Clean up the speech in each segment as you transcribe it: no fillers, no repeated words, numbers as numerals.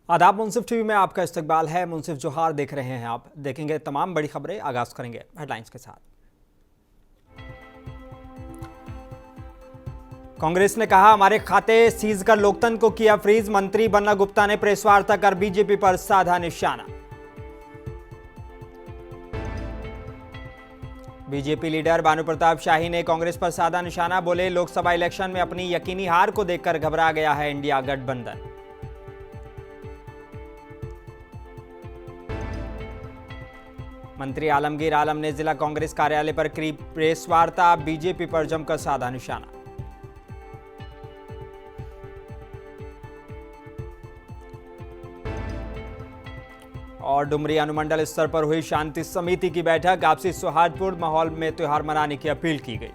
आदाब। मुंसिफ टीवी में आपका इस्तकबाल है। मुंसिफ जोहार देख रहे हैं आप। देखेंगे तमाम बड़ी खबरें। आगाज करेंगे हेडलाइंस के साथ। कांग्रेस ने कहा हमारे खाते सीज कर लोकतंत्र को किया फ्रीज। मंत्री बन्ना गुप्ता ने प्रेस वार्ता कर बीजेपी पर साधा निशाना। बीजेपी लीडर भानु प्रताप शाही ने कांग्रेस पर साधा निशाना। बोले लोकसभा इलेक्शन में अपनी यकीनी हार को देखकर घबरा गया है इंडिया गठबंधन। मंत्री आलमगीर आलम ने जिला कांग्रेस कार्यालय पर की प्रेस वार्ता। बीजेपी पर जमकर साधा निशाना। और डुमरी अनुमंडल स्तर पर हुई शांति समिति की बैठक। आपसी सौहार्दपूर्ण माहौल में त्योहार मनाने की अपील की गई।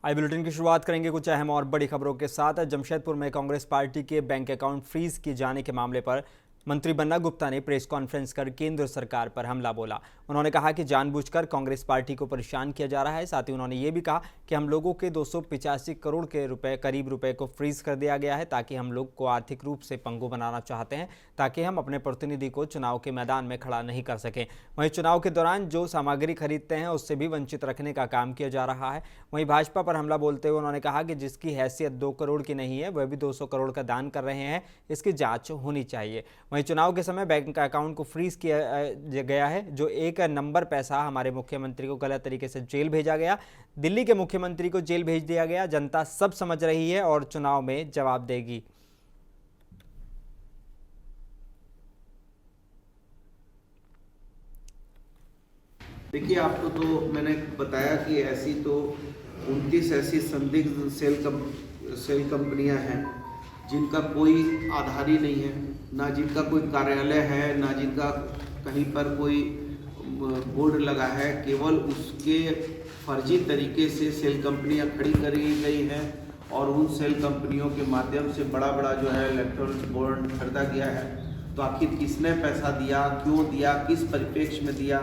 आई बुलेटिन की शुरुआत करेंगे कुछ अहम और बड़ी खबरों के साथ। जमशेदपुर में कांग्रेस पार्टी के बैंक अकाउंट फ्रीज किए जाने के मामले पर मंत्री बन्ना गुप्ता ने प्रेस कॉन्फ्रेंस कर केंद्र सरकार पर हमला बोला। उन्होंने कहा कि जानबूझकर कांग्रेस पार्टी को परेशान किया जा रहा है। साथ ही उन्होंने ये भी कहा कि हम लोगों के 285 करोड़ के करीब रुपए को फ्रीज कर दिया गया है ताकि हम लोग को आर्थिक रूप से पंगु बनाना चाहते हैं, ताकि हम अपने प्रतिनिधि को चुनाव के मैदान में खड़ा नहीं कर सकें। वहीं चुनाव के दौरान जो सामग्री खरीदते हैं उससे भी वंचित रखने का काम किया जा रहा है। वहीं भाजपा पर हमला बोलते हुए उन्होंने कहा कि जिसकी हैसियत 2 करोड़ की नहीं है वह भी 200 करोड़ का दान कर रहे हैं, इसकी जांच होनी चाहिए। वहीं चुनाव के समय बैंक अकाउंट को फ्रीज किया गया है। जो एक नंबर पैसा हमारे मुख्यमंत्री को गलत तरीके से जेल भेजा गया, दिल्ली के मुख्यमंत्री को जेल भेज दिया गया। जनता सब समझ रही है और चुनाव में जवाब देगी। देखिए, आपको तो मैंने बताया कि ऐसी तो 29 ऐसी संदिग्ध सेल कंपनियां हैं जिनका कोई आधार ही नहीं है, ना जिनका कोई कार्यालय है, ना जिनका कहीं पर कोई बोर्ड लगा है। केवल उसके फर्जी तरीके से सेल कंपनियां खड़ी करी गई हैं और उन सेल कंपनियों के माध्यम से बड़ा बड़ा जो है इलेक्ट्रॉनिक बोर्ड खरीदा गया है। तो आखिर किसने पैसा दिया, क्यों दिया, किस परिप्रेक्ष्य में दिया,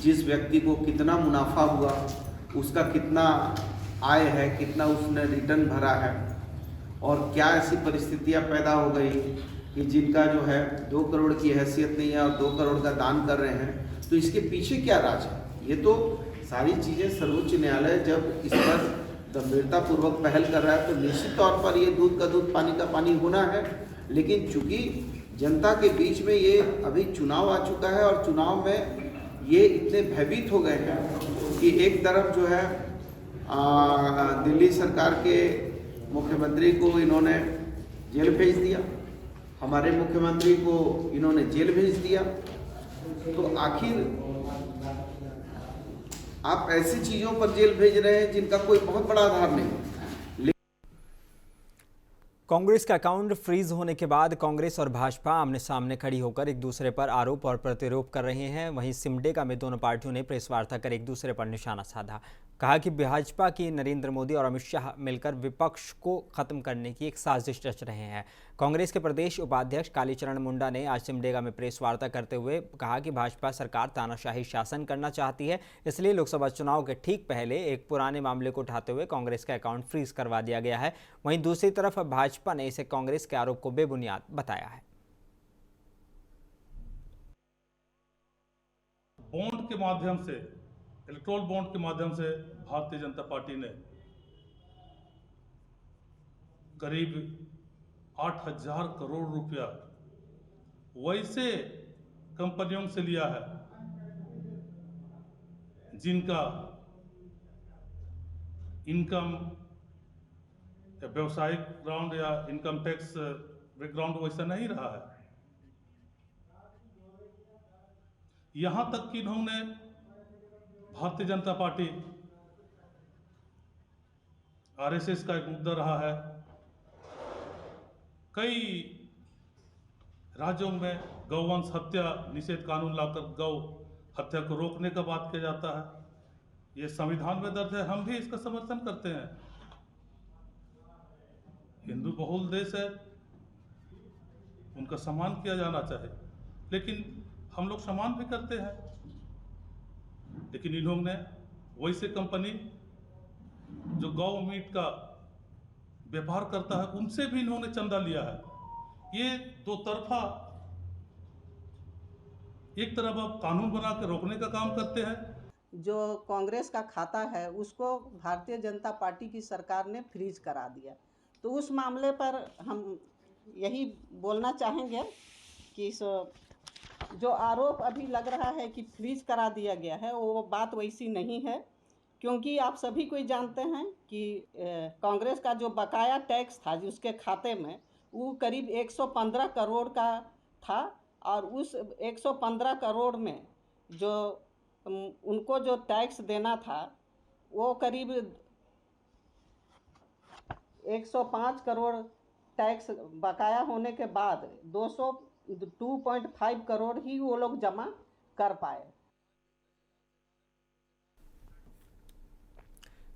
जिस व्यक्ति को कितना मुनाफा हुआ, उसका कितना आय है, कितना उसने रिटर्न भरा है, और क्या ऐसी परिस्थितियां पैदा हो गई कि जिनका जो है 2 करोड़ की हैसियत नहीं है और 2 करोड़ का दान कर रहे हैं। तो इसके पीछे क्या राज है? ये तो सारी चीज़ें सर्वोच्च न्यायालय जब इस पर गंभीरतापूर्वक पहल कर रहा है तो निश्चित तौर पर ये दूध का दूध पानी का पानी होना है। लेकिन चूंकि जनता के बीच में ये अभी चुनाव आ चुका है और चुनाव में ये इतने भयभीत हो गए हैं कि एक तरफ जो है दिल्ली सरकार के मुख्यमंत्री को इन्होंने जेल भेज दिया, हमारे मुख्यमंत्री को इन्होंने जेल भेज दिया। तो आखिर आप ऐसी चीज़ों पर जेल भेज रहे हैं जिनका कोई बहुत बड़ा आधार नहीं। कांग्रेस का अकाउंट फ्रीज होने के बाद कांग्रेस और भाजपा आमने सामने खड़ी होकर एक दूसरे पर आरोप और प्रतिरोप कर रहे हैं। वहीं सिमडेगा में दोनों पार्टियों ने प्रेस वार्ता कर एक दूसरे पर निशाना साधा। कहा कि भाजपा की नरेंद्र मोदी और अमित शाह मिलकर विपक्ष को खत्म करने की एक साजिश रच रहे हैं। कांग्रेस के प्रदेश उपाध्यक्ष कालीचरण मुंडा ने आज सिमडेगा में प्रेस वार्ता करते हुए कहा कि भाजपा सरकार तानाशाही शासन करना चाहती है, इसलिए लोकसभा चुनाव के ठीक पहले एक पुराने मामले को उठाते हुए कांग्रेस का अकाउंट फ्रीज करवा दिया गया है। वहीं दूसरी तरफ भाजपा ने इसे कांग्रेस के आरोप को बेबुनियाद बताया है। बॉन्ड के माध्यम से, इलेक्ट्रोल बॉन्ड के माध्यम से भारतीय जनता पार्टी ने करीब 8,000 करोड़ रुपया वैसे कंपनियों से लिया है जिनका इनकम व्यवसायिक बैकग्राउंड या इनकम टैक्स बैकग्राउंड वैसा नहीं रहा है। यहां तक कि इन्होंने भारतीय जनता पार्टी आरएसएस का एक मुद्दा रहा है। कई राज्यों में गौवंश हत्या निषेध कानून लाकर गौ हत्या को रोकने का बात किया जाता है। ये संविधान में दर्ज है, हम भी इसका समर्थन करते हैं। हिंदू बहुल देश है, उनका सम्मान किया जाना चाहिए, लेकिन हम लोग सम्मान भी करते हैं। लेकिन इन्होंने वैसे कंपनी जो गौ मीट का व्यापार करता है उनसे भी इन्होंने चंदा लिया है। ये दो तरफा एक तरफ आप कानून बना के रोकने का काम करते हैं। जो कांग्रेस का खाता है उसको भारतीय जनता पार्टी की सरकार ने फ्रीज करा दिया। तो उस मामले पर हम यही बोलना चाहेंगे कि जो आरोप अभी लग रहा है कि फ्रीज करा दिया गया है वो बात वैसी नहीं है, क्योंकि आप सभी कोई जानते हैं कि कांग्रेस का जो बकाया टैक्स था उसके खाते में वो करीब 115 करोड़ का था, और उस 115 करोड़ में जो उनको जो टैक्स देना था वो करीब 105 करोड़ टैक्स बकाया होने के बाद 2.5 करोड़ ही वो लोग जमा कर पाए।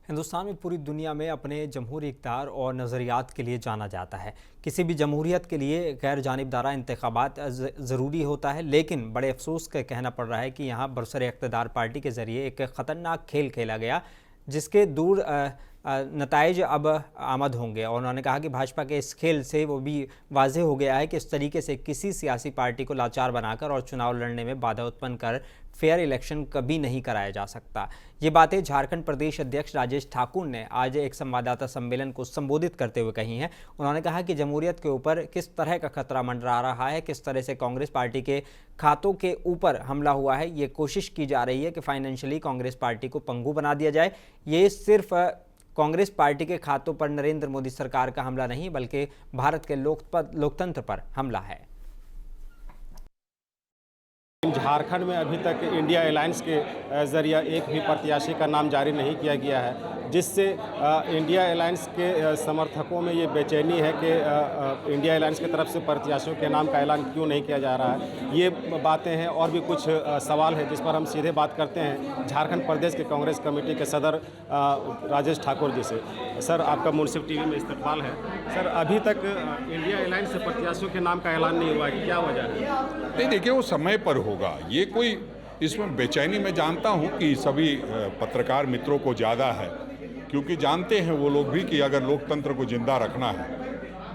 हिंदुस्तान में पूरी दुनिया में अपने जमहूरी इक़्तिदार और नज़रियात के लिए जाना जाता है। किसी भी जमहूरियत के लिए गैर जानिबदारा इंतखाबात ज़रूरी होता है, लेकिन बड़े अफसोस का कहना पड़ रहा है कि यहाँ बरसरे इक़्तिदार पार्टी के ज़रिए एक ख़तरनाक खेल खेला गया जिसके दूर नताइज अब आमद होंगे। और उन्होंने कहा कि भाजपा के इस खेल से वो भी वाज़ेह हो गया है कि इस तरीके से किसी सियासी पार्टी को लाचार बनाकर और चुनाव लड़ने में बाधा उत्पन्न कर फेयर इलेक्शन कभी नहीं कराया जा सकता। ये बातें झारखंड प्रदेश अध्यक्ष राजेश ठाकुर ने आज एक संवाददाता सम्मेलन को संबोधित करते हुए कही हैं। उन्होंने कहा कि जमहूरियत के ऊपर किस तरह का खतरा मंडरा रहा है, किस तरह से कांग्रेस पार्टी के खातों के ऊपर हमला हुआ है। ये कोशिश की जा रही है कि फाइनेंशियली कांग्रेस पार्टी को पंगु बना दिया जाए। ये सिर्फ कांग्रेस पार्टी के खातों पर नरेंद्र मोदी सरकार का हमला नहीं, बल्कि भारत के लोकतंत्र पर हमला है। झारखंड में अभी तक इंडिया अलायंस के ज़रिए एक भी प्रत्याशी का नाम जारी नहीं किया गया है, जिससे इंडिया अलायंस के समर्थकों में ये बेचैनी है कि इंडिया अलायंस की तरफ से प्रत्याशियों के नाम का ऐलान क्यों नहीं किया जा रहा है। ये बातें हैं और भी कुछ सवाल है जिस पर हम सीधे बात करते हैं झारखंड प्रदेश के कांग्रेस कमेटी के सदर राजेश ठाकुर जी से। सर, आपका मुंसिफ टीवी में इस्तकबाल है। सर, अभी तक इंडिया अलायंस से प्रत्याशियों के नाम का ऐलान नहीं हुआ है, क्या वजह है? नहीं, देखिए वो समय पर होगा। ये कोई इसमें बेचैनी मैं जानता हूँ कि सभी पत्रकार मित्रों को ज़्यादा है, क्योंकि जानते हैं वो लोग भी कि अगर लोकतंत्र को जिंदा रखना है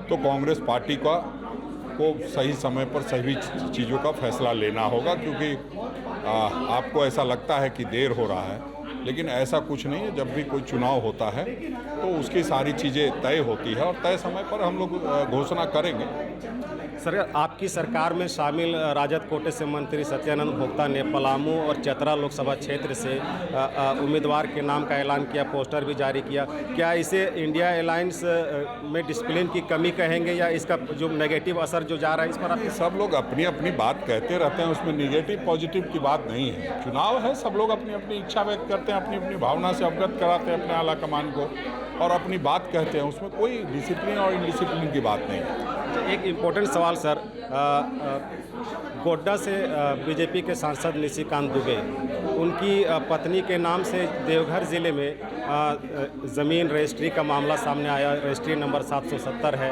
तो कांग्रेस पार्टी को सही समय पर सभी चीज़ों का फैसला लेना होगा। क्योंकि आपको ऐसा लगता है कि देर हो रहा है, लेकिन ऐसा कुछ नहीं है। जब भी कोई चुनाव होता है तो उसकी सारी चीज़ें तय होती है और तय समय पर हम लोग घोषणा करेंगे। सर, आपकी सरकार में शामिल राजद कोटे से मंत्री सत्यानंद भोक्ता ने पलामू और चतरा लोकसभा क्षेत्र से उम्मीदवार के नाम का ऐलान किया, पोस्टर भी जारी किया। क्या इसे इंडिया अलायंस में डिसिप्लिन की कमी कहेंगे या इसका जो नेगेटिव असर जो जा रहा है इस पर? सब लोग अपनी अपनी बात कहते रहते हैं, उसमें निगेटिव पॉजिटिव की बात नहीं है। चुनाव है, सब लोग अपनी अपनी इच्छा व्यक्त करते हैं, अपनी अपनी भावना से अवगत कराते हैं अपने आला कमान को और अपनी बात कहते हैं। उसमें कोई डिसिप्लिन और इनडिसिप्लिन की बात नहीं है। एक इम्पोर्टेंट सवाल सर, गोड्डा से बीजेपी के सांसद निशिकांत दुबे, उनकी पत्नी के नाम से देवघर ज़िले में ज़मीन रजिस्ट्री का मामला सामने आया। रजिस्ट्री नंबर 770 है।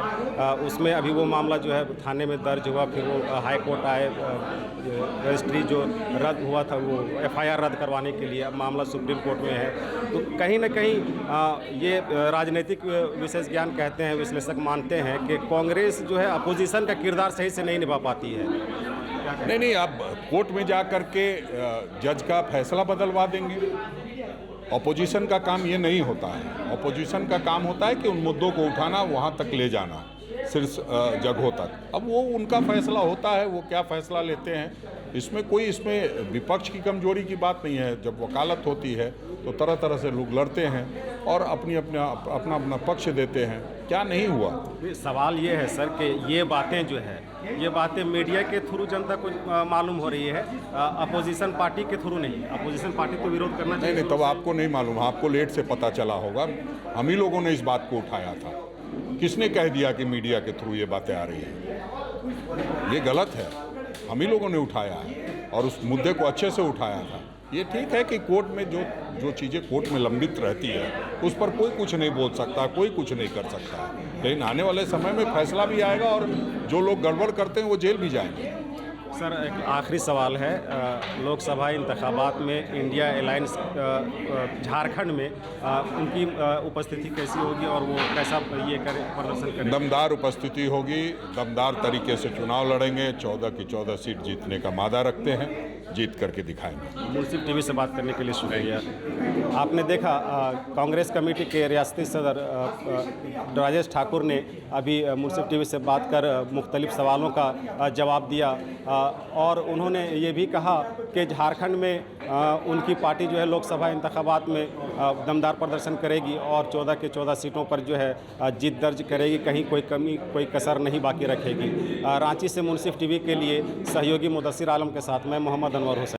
उसमें अभी वो मामला जो है थाने में दर्ज हुआ, फिर वो हाई कोर्ट आए। रजिस्ट्री जो रद्द हुआ था वो FIR रद्द करवाने के लिए अब मामला सुप्रीम कोर्ट में है। तो कहीं ना कहीं ये राजनीतिक विशेष ज्ञान कहते हैं, विश्लेषक मानते हैं कि कांग्रेस जो है अपोजिशन का किरदार सही से नहीं निभा पाती है। नहीं, आप कोर्ट में जा कर के जज का फैसला बदलवा देंगे। अपोजिशन का काम ये नहीं होता है। अपोजिशन का काम होता है कि उन मुद्दों को उठाना, वहाँ तक ले जाना, शीर्ष जगहों तक। अब वो उनका फैसला होता है, वो क्या फैसला लेते हैं। इसमें विपक्ष की कमजोरी की बात नहीं है। जब वकालत होती है तो तरह तरह से लोग लड़ते हैं और अपना पक्ष देते हैं। क्या नहीं हुआ? सवाल ये है सर कि ये बातें जो है, ये बातें मीडिया के थ्रू जनता को मालूम हो रही है, अपोजिशन पार्टी के थ्रू नहीं। अपोजिशन पार्टी को विरोध करना चाहिए। नहीं, तब आपको नहीं मालूम, आपको लेट से पता चला होगा। हम ही लोगों ने इस बात को उठाया था। किसने कह दिया कि मीडिया के थ्रू ये बातें आ रही हैं? ये गलत है। हम ही लोगों ने उठाया है और उस मुद्दे को अच्छे से उठाया था। ये ठीक है कि कोर्ट में जो चीज़ें कोर्ट में लंबित रहती है उस पर कोई कुछ नहीं बोल सकता, कोई कुछ नहीं कर सकता है। लेकिन आने वाले समय में फैसला भी आएगा और जो लोग गड़बड़ करते हैं वो जेल भी जाएंगे। सर, एक आखिरी सवाल है। लोकसभा इंतखाबात में इंडिया अलायंस झारखंड में उनकी उपस्थिति कैसी होगी और वो कैसा ये प्रदर्शन करेंगे? दमदार उपस्थिति होगी, दमदार तरीके से चुनाव लड़ेंगे। 14 की 14 सीट जीतने का मादा रखते हैं, जीत करके दिखाएंगे। मुंसिफ टीवी से बात करने के लिए शुक्रिया। आपने देखा कांग्रेस कमेटी के रियासती सदर राजेश ठाकुर ने अभी मुंसिफ टीवी से बात कर मुख्तलिफ सवालों का जवाब दिया और उन्होंने ये भी कहा कि झारखंड में उनकी पार्टी जो है लोकसभा इंतखाबात में दमदार प्रदर्शन करेगी और 14 के 14 सीटों पर जो है जीत दर्ज करेगी, कहीं कोई कमी कोई कसर नहीं बाकी रखेगी। रांची से मुंसिफ टीवी के लिए सहयोगी मुदस्सिर आलम के साथ मैं मोहम्मद अनवर हुसैन।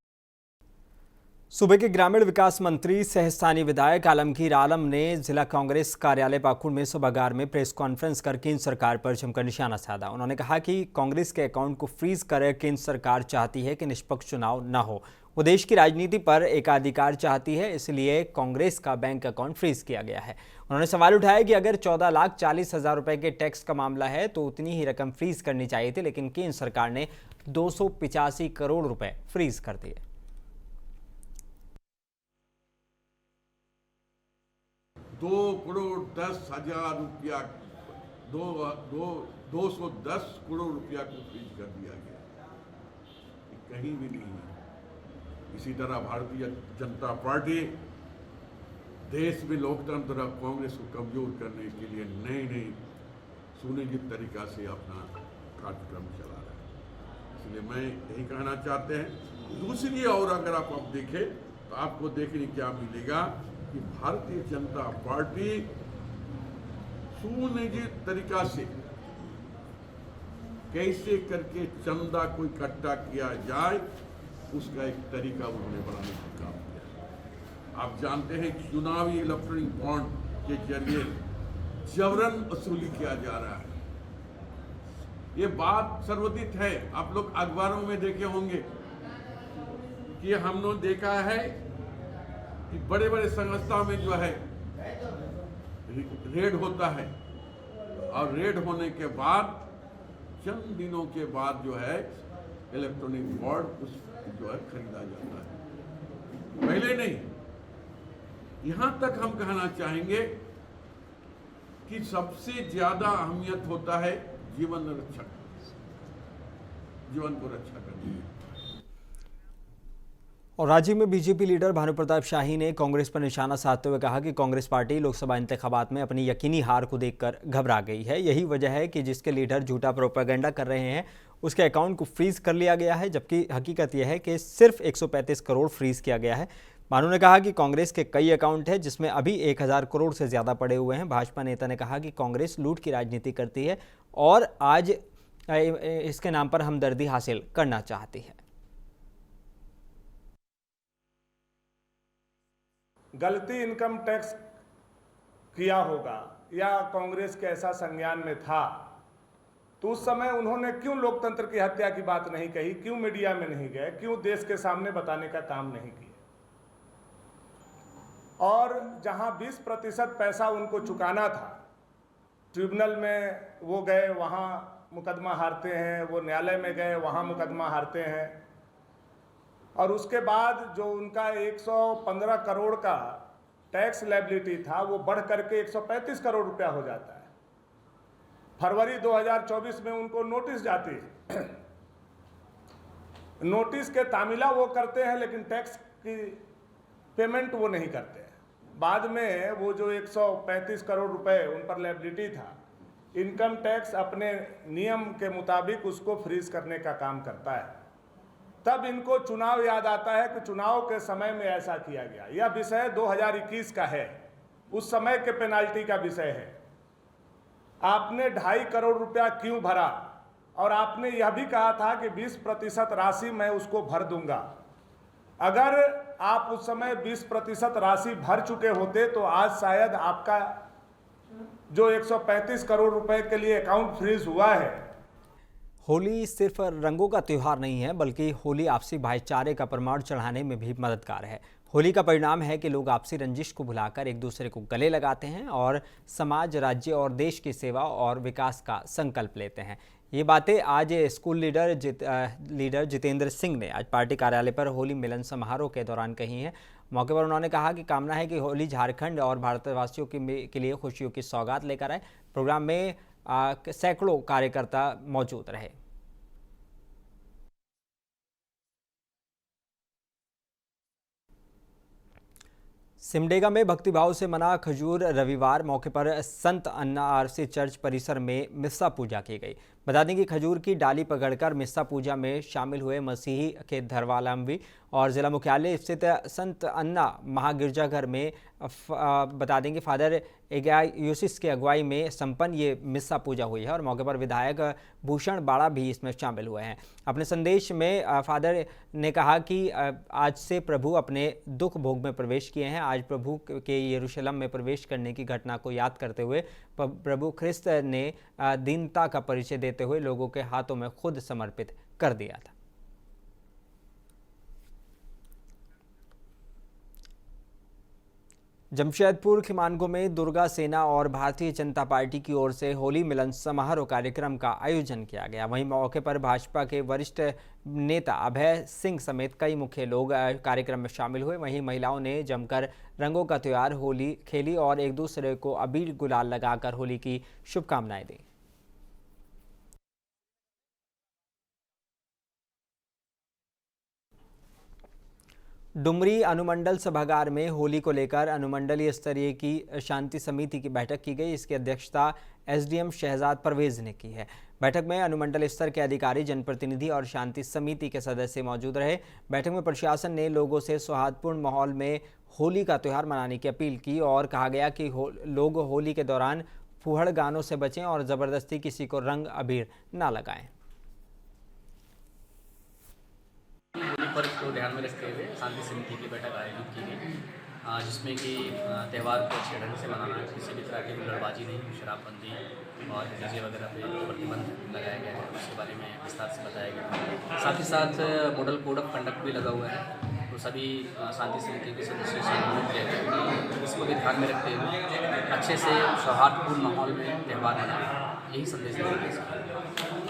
सूबे के ग्रामीण विकास मंत्री सह स्थानीय विधायक आलमगीर आलम ने जिला कांग्रेस कार्यालय पाकुड़ में सभागार में प्रेस कॉन्फ्रेंस कर केंद्र सरकार पर जमकर निशाना साधा। उन्होंने कहा कि कांग्रेस के अकाउंट को फ्रीज कर केंद्र सरकार चाहती है कि निष्पक्ष चुनाव न हो। वो देश की राजनीति पर एकाधिकार चाहती है, इसलिए कांग्रेस का बैंक अकाउंट फ्रीज किया गया है। उन्होंने सवाल उठाया कि अगर 14,40,000 रुपए के टैक्स का मामला है तो उतनी ही रकम फ्रीज करनी चाहिए थी, लेकिन केंद्र सरकार ने 285 करोड़ रुपए फ्रीज कर दिए। 2,10,00,000 रुपया 210 करोड़ रुपया को फ्रीज कर दिया गया। कहीं भी नहीं है। इसी तरह भारतीय जनता पार्टी देश में लोकतंत्र और कांग्रेस को कमजोर करने के लिए नए सुनियोजित तरीका से अपना कार्यक्रम चला रहा है। इसलिए मैं यही कहना चाहते हैं। दूसरी ओर अगर आप अब देखें तो आपको देखने क्या मिलेगा कि भारतीय जनता पार्टी सुनियोजित तरीका से कैसे करके चंदा को इकट्ठा किया जाए उसका एक तरीका उन्होंने बनाने का काम किया। आप जानते हैं चुनावी इलेक्ट्रॉनिक बॉन्ड के जरिए जबरन वसूली किया जा रहा है। ये बात सर्वविदित है। आप लोग अखबारों में देखे होंगे कि हमने देखा है कि बड़े बड़े संस्था में जो है रेड होता है और रेड होने के बाद चंद दिनों के बाद जो है इलेक्ट्रॉनिक बॉन्ड उस जो है खरीदा जाता है, पहले नहीं। यहां तक हम कहना चाहेंगे कि सबसे ज्यादा अहमियत होता है जीवन को रक्षा करने की। और राज्य में बीजेपी लीडर भानु प्रताप शाही ने कांग्रेस पर निशाना साधते हुए कहा कि कांग्रेस पार्टी लोकसभा इंतखाबात में अपनी यकीनी हार को देखकर घबरा गई है। यही वजह है कि जिसके लीडर झूठा प्रोपेगेंडा कर रहे हैं उसके अकाउंट को फ्रीज कर लिया गया है, जबकि हकीकत यह है कि सिर्फ 135 करोड़ फ्रीज किया गया है। भानु ने कहा कि कांग्रेस के कई अकाउंट हैं जिसमें अभी 1000 करोड़ से ज़्यादा पड़े हुए हैं। भाजपा नेता ने कहा कि कांग्रेस लूट की राजनीति करती है और आज इसके नाम पर हमदर्दी हासिल करना चाहती है। गलती इनकम टैक्स किया होगा या कांग्रेस के ऐसा संज्ञान में था तो उस समय उन्होंने क्यों लोकतंत्र की हत्या की बात नहीं कही, क्यों मीडिया में नहीं गए, क्यों देश के सामने बताने का काम नहीं किया। और जहां 20% पैसा उनको चुकाना था, ट्रिब्यूनल में वो गए, वहां मुकदमा हारते हैं, वो न्यायालय में गए, वहां मुकदमा हारते हैं, और उसके बाद जो उनका 115 करोड़ का टैक्स लायबिलिटी था वो बढ़ करके 135 करोड़ रुपया हो जाता है। फरवरी 2024 में उनको नोटिस जाती है। नोटिस के तामीला वो करते हैं लेकिन टैक्स की पेमेंट वो नहीं करते हैं। बाद में वो जो 135 करोड़ रुपए उन पर लायबिलिटी था, इनकम टैक्स अपने नियम के मुताबिक उसको फ्रीज करने का काम करता है। तब इनको चुनाव याद आता है कि चुनाव के समय में ऐसा किया गया। यह विषय 2021 का है, उस समय के पेनाल्टी का विषय है। आपने 2.5 करोड़ रुपया क्यों भरा, और आपने यह भी कहा था कि 20% राशि मैं उसको भर दूंगा। अगर आप उस समय 20% राशि भर चुके होते तो आज शायद आपका जो 135 करोड़ रुपए के लिए अकाउंट फ्रीज हुआ है। होली सिर्फ रंगों का त्यौहार नहीं है, बल्कि होली आपसी भाईचारे का प्रमाण चढ़ाने में भी मददगार है। होली का परिणाम है कि लोग आपसी रंजिश को भुलाकर एक दूसरे को गले लगाते हैं और समाज, राज्य और देश की सेवा और विकास का संकल्प लेते हैं। ये बातें आज स्कूल लीडर जितेंद्र सिंह ने आज पार्टी कार्यालय पर होली मिलन समारोह के दौरान कही हैं। मौके पर उन्होंने कहा कि कामना है कि होली झारखंड और भारतवासियों के लिए खुशियों की सौगात लेकर आए। प्रोग्राम में सैकड़ों कार्यकर्ता मौजूद रहे। सिमडेगा में भक्तिभाव से मना खजूर रविवार मौके पर संत अन्ना आरसी चर्च परिसर में मिस्सा पूजा की गई। बता दें कि खजूर की डाली पकड़कर मिस्सा पूजा में शामिल हुए मसीही के धर्मावलंबी और जिला मुख्यालय स्थित संत अन्ना महागिरजाघर में बता दें कि फादर एगायूसिस की अगुवाई में संपन्न ये मिस्सा पूजा हुई है और मौके पर विधायक भूषण बाड़ा भी इसमें शामिल हुए हैं। अपने संदेश में फादर ने कहा कि आज से प्रभु अपने दुख भोग में प्रवेश किए हैं। आज प्रभु के यरूशलेम में प्रवेश करने की घटना को याद करते हुए प्रभु ख्रिस्त ने दीनता का परिचय देते हुए लोगों के हाथों में खुद समर्पित कर दिया था। जमशेदपुर खिमानगो में दुर्गा सेना और भारतीय जनता पार्टी की ओर से होली मिलन समारोह कार्यक्रम का आयोजन किया गया। वहीं मौके पर भाजपा के वरिष्ठ नेता अभय सिंह समेत कई मुख्य लोग कार्यक्रम में शामिल हुए। वहीं महिलाओं ने जमकर रंगों का त्योहार होली खेली और एक दूसरे को अबीर गुलाल लगाकर होली की शुभकामनाएं दी। डुमरी अनुमंडल सभागार में होली को लेकर अनुमंडलीय स्तरीय की शांति समिति की बैठक की गई। इसकी अध्यक्षता एसडीएम शहजाद परवेज ने की है। बैठक में अनुमंडल स्तर के अधिकारी, जनप्रतिनिधि और शांति समिति के सदस्य मौजूद रहे। बैठक में प्रशासन ने लोगों से सौहार्दपूर्ण माहौल में होली का त्यौहार मनाने की अपील की और कहा गया कि लोग होली के दौरान फूहड़ गानों से बचें और ज़बरदस्ती किसी को रंग अबीर न लगाएं। होली पर्व को ध्यान में रखते हुए शांति समिति की बैठक आयोजित की गई, जिसमें कि त्यौहार को अच्छे ढंग से मनाना, किसी भी तरह की हुल्लड़बाजी नहीं, शराबबंदी और डीजे वगैरह पे प्रतिबंध लगाया गया है, उसके बारे में विस्तार से बताया गया। साथ ही साथ मॉडल कोड ऑफ कंडक्ट भी लगा हुआ है, तो सभी शांति समिति के सदस्यों से अनुरोध किया गया कि इसको भी ध्यान में रखते हुए अच्छे से सौहार्दपूर्ण माहौल में त्यौहार मनाएं, यही संदेश दिया।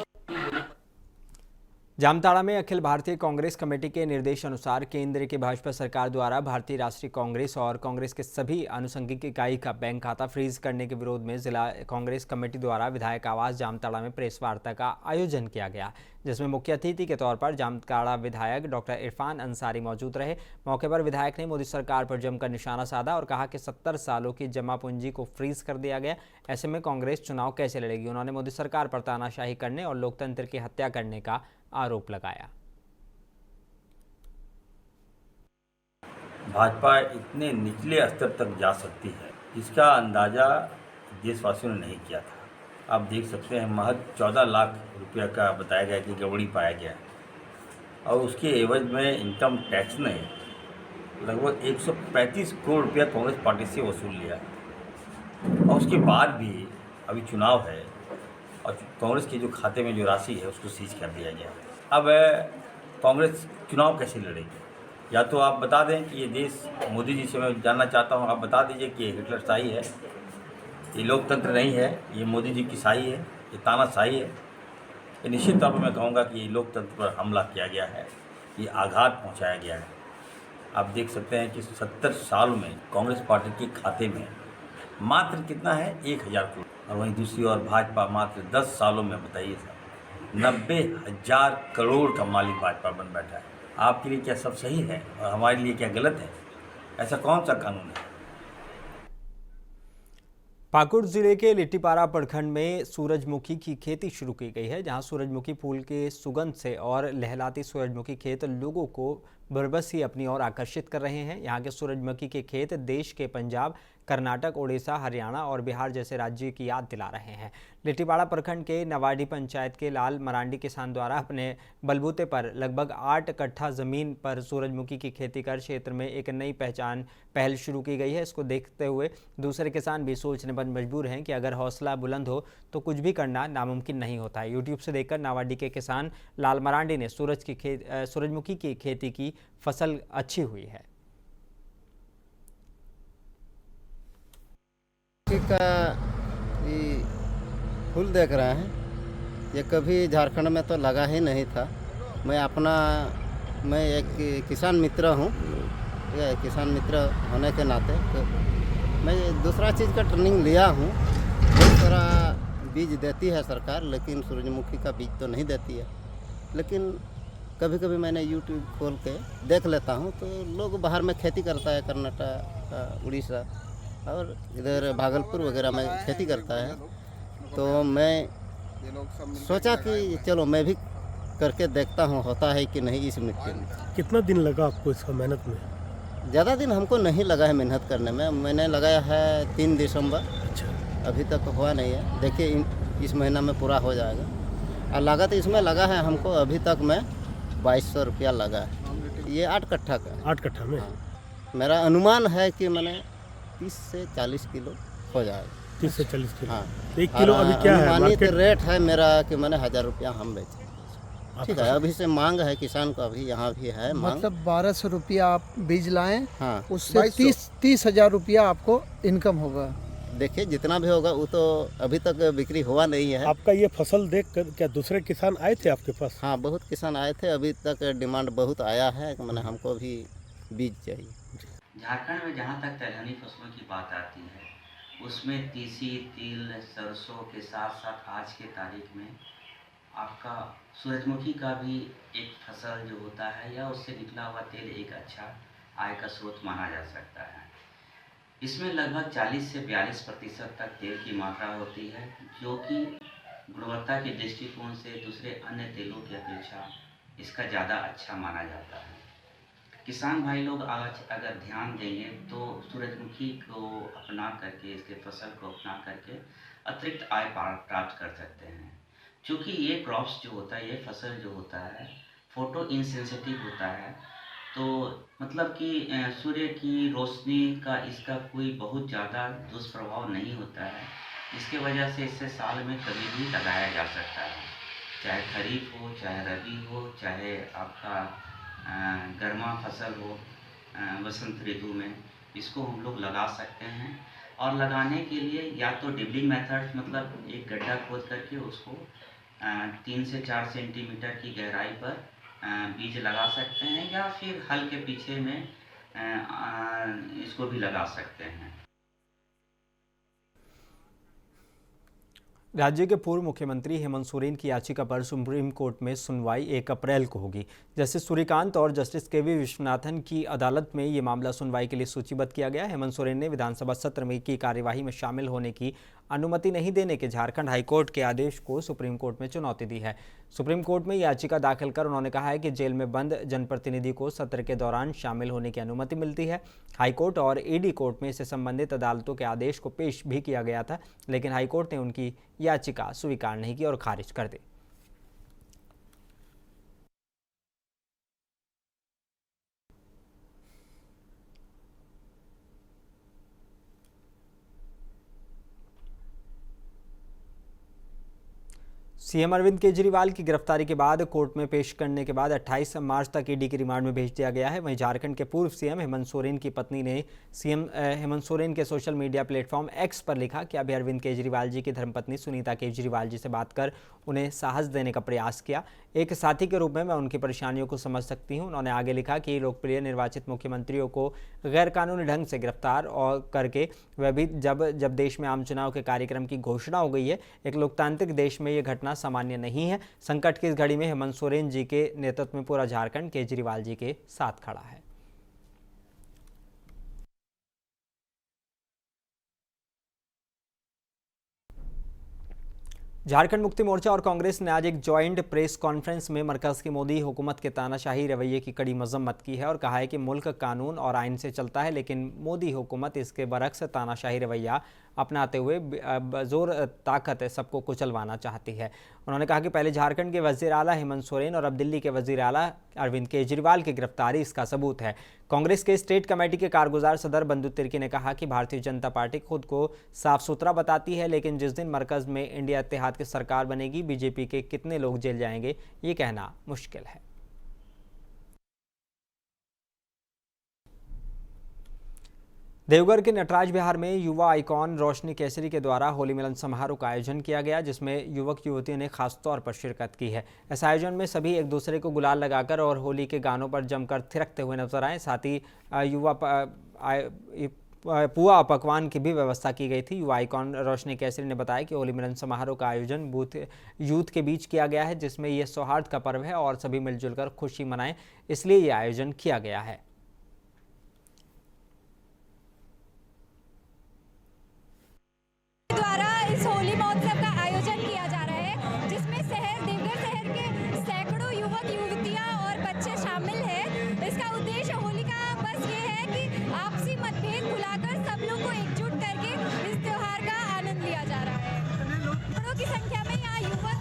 जामताड़ा में अखिल भारतीय कांग्रेस कमेटी के निर्देश अनुसार केंद्र की भाजपा सरकार द्वारा भारतीय राष्ट्रीय कांग्रेस और कांग्रेस के सभी आनुषंगिक इकाई का बैंक खाता फ्रीज करने के विरोध में जिला कांग्रेस कमेटी द्वारा विधायक आवास जामताड़ा में प्रेस वार्ता का आयोजन किया गया, जिसमें मुख्य अतिथि के तौर पर जामताड़ा विधायक डॉक्टर इरफान अंसारी मौजूद रहे। मौके पर विधायक ने मोदी सरकार पर जमकर निशाना साधा और कहा कि 70 सालों की जमा पूंजी को फ्रीज कर दिया गया, ऐसे में कांग्रेस चुनाव कैसे लड़ेगी। उन्होंने मोदी सरकार पर तानाशाही करने और लोकतंत्र की हत्या करने का आरोप लगाया। भाजपा इतने निचले स्तर तक जा सकती है, इसका अंदाज़ा देशवासियों ने नहीं किया था। आप देख सकते हैं महज 14 लाख रुपया का बताया गया कि गड़बड़ी पाया गया और उसके एवज में इनकम टैक्स ने लगभग 135 करोड़ रुपया कांग्रेस पार्टी से वसूल लिया और उसके बाद भी अभी चुनाव है और कांग्रेस के जो खाते में जो राशि है उसको सीज कर दिया गया। अब कांग्रेस चुनाव कैसे लड़ेगी? या तो आप बता दें कि ये देश, मोदी जी से मैं जानना चाहता हूँ, आप बता दीजिए कि ये हिटलर शाही है, ये लोकतंत्र नहीं है, ये मोदी जी की शाही है, ये तानाशाही है। ये निश्चित तौर पर मैं कहूँगा कि ये लोकतंत्र पर हमला किया गया है, ये आघात पहुँचाया गया है। आप देख सकते हैं कि 70 साल में कांग्रेस पार्टी के खाते में मात्र कितना है, 1000 करोड़, और वहीं दूसरी ओर भाजपा मात्र 10 सालों में बताइए सर 90,000 करोड़ का मालिक भाजपा बन बैठा है। आपके लिए क्या सब सही है और हमारे लिए क्या गलत है? ऐसा कौन सा कानून है? पाकुड़ जिले के लिट्टीपारा प्रखंड में सूरजमुखी की खेती शुरू की गई है, जहां सूरजमुखी फूल के सुगंध से और लहलाती सूरजमुखी खेत लोगों को बरबस ही अपनी ओर आकर्षित कर रहे हैं। यहाँ के सूरजमुखी के खेत देश के पंजाब, कर्नाटक, ओडिशा, हरियाणा और बिहार जैसे राज्यों की याद दिला रहे हैं। लिट्टीपाड़ा प्रखंड के नवाडी पंचायत के लाल मरांडी किसान द्वारा अपने बलबूते पर लगभग 8 कट्ठा जमीन पर सूरजमुखी की खेती कर क्षेत्र में एक नई पहल शुरू की गई है। इसको देखते हुए दूसरे किसान भी सोचने पर मजबूर हैं कि अगर हौसला बुलंद हो तो कुछ भी करना नामुमकिन नहीं होता है। यूट्यूब से देखकर नवाडी के किसान लाल मरांडी ने सूरजमुखी की खेती की फसल अच्छी हुई है। का फूल देख रहे हैं, ये कभी झारखंड में तो लगा ही नहीं था। मैं एक किसान मित्र हूँ, किसान मित्र होने के नाते तो मैं दूसरा चीज़ का ट्रेनिंग लिया हूँ। बहुत सारा बीज देती है सरकार, लेकिन सूरजमुखी का बीज तो नहीं देती है। लेकिन कभी कभी मैंने यूट्यूब खोल के देख लेता हूँ, तो लोग बाहर में खेती करता है, कर्नाटक, उड़ीसा और इधर भागलपुर वगैरह में खेती करता है। तो मैं सोचा कि चलो मैं भी करके देखता हूँ होता है कि नहीं इस मिट्टी में। कितना दिन लगा आपको इसका मेहनत में? ज़्यादा दिन हमको नहीं लगा है मेहनत करने में। मैंने लगाया है 3 दिसंबर। अच्छा, अभी तक हुआ नहीं है। देखिए इस महीना में पूरा हो जाएगा। और लागत इसमें लगा है हमको अभी तक में 2200 रुपया लगा है। ये 8 कट्ठा का। 8 कट्ठा में? हाँ। मेरा अनुमान है कि मैंने 30 से 40 किलो हो जाएगा। 30 से 40 किलो? हाँ। 1 किलो अभी क्या है अनुमानित मार्केट? रेट है मेरा कि मैंने 1000 रुपया हम बेचें। ठीक है, अभी से मांग है किसान को, अभी यहाँ भी है मांग। मतलब 1200 रुपया आप बीज लाएं, हाँ, उससे 30,000 रुपया आपको इनकम होगा। देखिए जितना भी होगा वो तो अभी तक बिक्री हुआ नहीं है। आपका ये फसल देख कर क्या दूसरे किसान आए थे आपके पास? हाँ, बहुत किसान आए थे। अभी तक डिमांड बहुत आया है कि मैंने हमको भी बीज चाहिए। झारखंड में जहाँ तक दलहनी फसलों की बात आती है, उसमें तीसी, तिल, सरसों के साथ साथ आज के तारीख में आपका सूरजमुखी का भी एक फसल जो होता है या उससे निकला हुआ तेल एक अच्छा आय का स्रोत माना जा सकता है। इसमें लगभग 40 से 42% तक तेल की मात्रा होती है, जो कि गुणवत्ता के दृष्टिकोण से दूसरे अन्य तेलों की अपेक्षा इसका ज़्यादा अच्छा माना जाता है। किसान भाई लोग आज अगर ध्यान देंगे तो सूरजमुखी को अपना करके, इसके फसल को अपना करके अतिरिक्त आय प्राप्त कर सकते हैं। क्योंकि ये क्रॉप्स जो होता है, ये फसल जो होता है फोटो इनसेंसिटिव होता है, तो मतलब कि सूर्य की रोशनी का इसका कोई बहुत ज़्यादा दुष्प्रभाव नहीं होता है। इसके वजह से इसे साल में कभी भी लगाया जा सकता है, चाहे खरीफ हो, चाहे रबी हो, चाहे आपका गर्मा फसल हो, वसंत ऋतु में इसको हम लोग लगा सकते हैं। और लगाने के लिए या तो डिबलिंग मेथड, मतलब एक गड्ढा खोद करके उसको 3 से 4 सेंटीमीटर की गहराई पर बीज लगा सकते हैं, या फिर हल के पीछे में इसको भी लगा सकते हैं। राज्य के पूर्व मुख्यमंत्री हेमंत सोरेन की याचिका पर सुप्रीम कोर्ट में सुनवाई 1 अप्रैल को होगी। जस्टिस सूर्यकांत और जस्टिस के.वी. विश्वनाथन की अदालत में ये मामला सुनवाई के लिए सूचीबद्ध किया गया। हेमंत सोरेन ने विधानसभा सत्र में की कार्यवाही में शामिल होने की अनुमति नहीं देने के झारखंड हाईकोर्ट के आदेश को सुप्रीम कोर्ट में चुनौती दी है। सुप्रीम कोर्ट में याचिका दाखिल कर उन्होंने कहा है कि जेल में बंद जनप्रतिनिधि को सत्र के दौरान शामिल होने की अनुमति मिलती है। हाईकोर्ट और ईडी कोर्ट में इससे संबंधित अदालतों के आदेश को पेश भी किया गया था, लेकिन हाईकोर्ट ने उनकी याचिका स्वीकार नहीं की और खारिज कर दी। सीएम अरविंद केजरीवाल की गिरफ्तारी के बाद कोर्ट में पेश करने के बाद 28 मार्च तक ईडी की रिमांड में भेज दिया गया है। वहीं झारखंड के पूर्व सीएम हेमंत सोरेन की पत्नी ने सीएम हेमंत सोरेन के सोशल मीडिया प्लेटफॉर्म एक्स पर लिखा कि अभी अरविंद केजरीवाल जी की धर्मपत्नी सुनीता केजरीवाल जी से बात कर उन्हें साहस देने का प्रयास किया। एक साथी के रूप में मैं उनकी परेशानियों को समझ सकती हूं। उन्होंने आगे लिखा कि लोकप्रिय निर्वाचित मुख्यमंत्रियों को गैरकानूनी ढंग से गिरफ्तार और करके, वह भी जब देश में आम चुनाव के कार्यक्रम की घोषणा हो गई है। एक लोकतांत्रिक देश में ये घटना सामान्य नहीं है। संकट की इस घड़ी में हेमंत सोरेन जी के नेतृत्व में पूरा झारखंड केजरीवाल जी के साथ खड़ा है। झारखंड मुक्ति मोर्चा और कांग्रेस ने आज एक जॉइंट प्रेस कॉन्फ्रेंस में मरकज की मोदी हुकूमत के तानाशाही रवैये की कड़ी मजम्मत की है और कहा है कि मुल्क कानून और आइन से चलता है, लेकिन मोदी हुकूमत इसके बरक्स तानाशाही रवैया अपनाते हुए जोर ताकत सबको कुचलवाना चाहती है। उन्होंने कहा कि पहले झारखंड के वजीर आला हेमंत सोरेन और अब दिल्ली के वजीर आला अरविंद केजरीवाल की गिरफ्तारी इसका सबूत है। कांग्रेस के स्टेट कमेटी के कारगुजार सदर बंधु तिर्की ने कहा कि भारतीय जनता पार्टी खुद को साफ सुथरा बताती है, लेकिन जिस दिन मरकज में इंडिया इत्तेहाद की सरकार बनेगी, बीजेपी के कितने लोग जेल जाएंगे ये कहना मुश्किल है। देवघर के नटराज विहार में युवा आइकॉन रोशनी केसरी के द्वारा होली मिलन समारोह का आयोजन किया गया, जिसमें युवक युवतियों ने खास तौर पर शिरकत की है। इस आयोजन में सभी एक दूसरे को गुलाल लगाकर और होली के गानों पर जमकर थिरकते हुए नजर आए। साथ ही पुआ पकवान की भी व्यवस्था की गई थी। युवा आइकॉन रोशनी केसरी ने बताया कि होली मिलन समारोह का आयोजन यूथ के बीच किया गया है, जिसमें यह सौहार्द का पर्व है और सभी मिलजुल कर खुशी मनाएं, इसलिए यह आयोजन किया गया है। इस होली महोत्सव का आयोजन किया जा रहा है, जिसमें देवघर शहर के सैकड़ों युवक युवतियां और बच्चे शामिल हैं। इसका उद्देश्य होली का बस ये है कि आपसी मतभेद भुलाकर सब लोग को एकजुट करके इस त्योहार का आनंद लिया जा रहा है। करोड़ों की संख्या में यहाँ युवक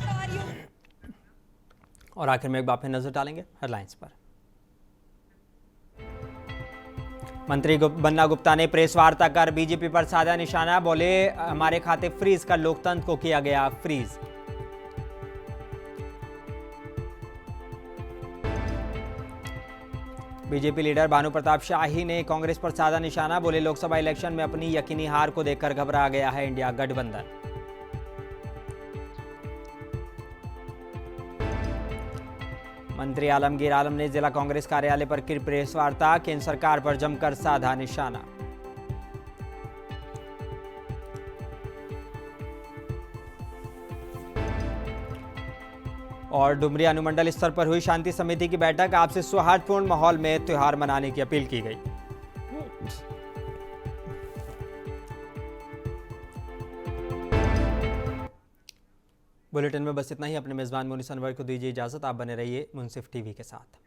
और आखिर में एक बार फिर नजर डालेंगे हेडलाइंस पर। मंत्री बन्ना गुप्ता ने प्रेस वार्ता कर बीजेपी पर साधा निशाना, बोले हमारे खाते फ्रीज कर लोकतंत्र को किया गया freeze. BJP leader Bhanu Pratap Shahi ने कांग्रेस पर साधा निशाना, बोले लोकसभा इलेक्शन में अपनी यकीनी हार को देखकर घबरा गया है इंडिया गठबंधन। मंत्री आलमगीर आलम ने जिला कांग्रेस कार्यालय पर की प्रेस वार्ता, केंद्र सरकार पर जमकर साधा निशाना। और डुमरी अनुमंडल स्तर पर हुई शांति समिति की बैठक, आपसे सौहार्दपूर्ण माहौल में त्योहार मनाने की अपील की गई। बुलेटिन में बस इतना ही। अपने मेजबान मुनीस अनवर को दीजिए इजाजत। आप बने रहिए मुंसिफ टीवी के साथ।